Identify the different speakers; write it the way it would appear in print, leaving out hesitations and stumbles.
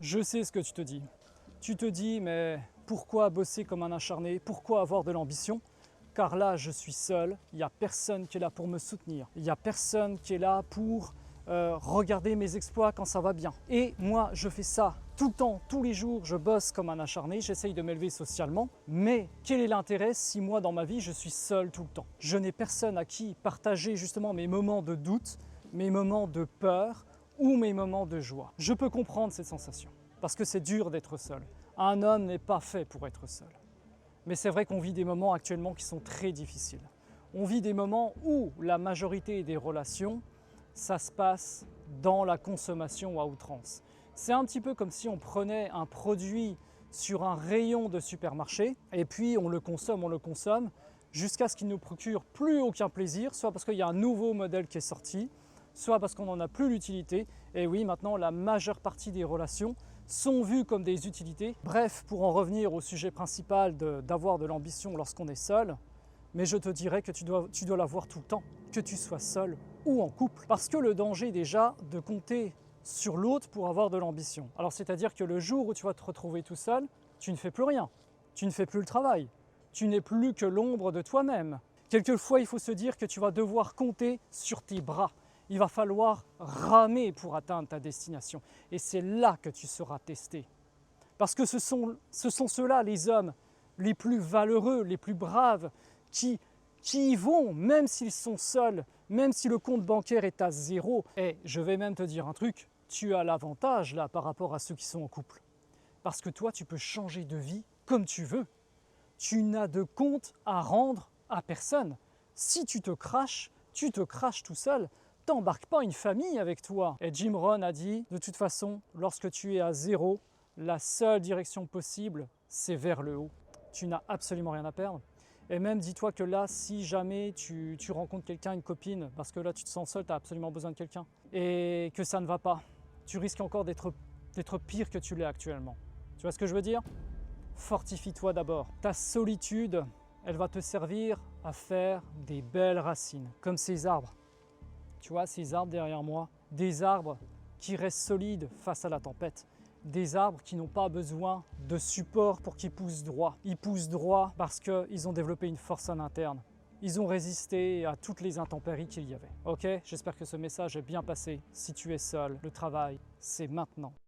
Speaker 1: Je sais ce que tu te dis. Tu te dis, mais pourquoi bosser comme un acharné? Pourquoi avoir de l'ambition? Car là, je suis seul, il n'y a personne qui est là pour me soutenir. Il n'y a personne qui est là pour regarder mes exploits quand ça va bien. Et moi, je fais ça tout le temps, tous les jours, je bosse comme un acharné, j'essaye de m'élever socialement. Mais quel est l'intérêt si moi, dans ma vie, je suis seul tout le temps? Je n'ai personne à qui partager justement mes moments de doute, mes moments de peur ou mes moments de joie. Je peux comprendre cette sensation, parce que c'est dur d'être seul. Un homme n'est pas fait pour être seul. Mais c'est vrai qu'on vit des moments actuellement qui sont très difficiles. On vit des moments où la majorité des relations, ça se passe dans la consommation à outrance. C'est un petit peu comme si on prenait un produit sur un rayon de supermarché et puis on le consomme jusqu'à ce qu'il ne nous procure plus aucun plaisir, soit parce qu'il y a un nouveau modèle qui est sorti, soit parce qu'on n'en a plus l'utilité. Et oui, maintenant la majeure partie des relations sont vues comme des utilités. Bref, pour en revenir au sujet principal d'avoir de l'ambition lorsqu'on est seul, mais je te dirais que tu dois l'avoir tout le temps, que tu sois seul ou en couple. Parce que le danger déjà de compter sur l'autre pour avoir de l'ambition. Alors c'est-à-dire que le jour où tu vas te retrouver tout seul, tu ne fais plus rien, tu ne fais plus le travail, tu n'es plus que l'ombre de toi-même. Quelquefois, il faut se dire que tu vas devoir compter sur tes bras. Il va falloir ramer pour atteindre ta destination. Et c'est là que tu seras testé. Parce que ce sont ceux-là, les hommes les plus valeureux, les plus braves, qui y vont, même s'ils sont seuls, même si le compte bancaire est à zéro. Et je vais même te dire un truc, tu as l'avantage là par rapport à ceux qui sont en couple. Parce que toi, tu peux changer de vie comme tu veux. Tu n'as de compte à rendre à personne. Si tu te craches tout seul. T'embarques pas une famille avec toi. Et Jim Rohn a dit, de toute façon, lorsque tu es à zéro, la seule direction possible, c'est vers le haut. Tu n'as absolument rien à perdre. Et même dis-toi que là, si jamais tu rencontres quelqu'un, une copine, parce que là tu te sens seul, tu as absolument besoin de quelqu'un, et que ça ne va pas, tu risques encore d'être pire que tu l'es actuellement. Tu vois ce que je veux dire? Fortifie-toi d'abord. Ta solitude, elle va te servir à faire des belles racines, comme ces arbres. Tu vois, ces arbres derrière moi, des arbres qui restent solides face à la tempête. Des arbres qui n'ont pas besoin de support pour qu'ils poussent droit. Ils poussent droit parce qu'ils ont développé une force en interne. Ils ont résisté à toutes les intempéries qu'il y avait. Ok, j'espère que ce message est bien passé. Si tu es seul, le travail, c'est maintenant.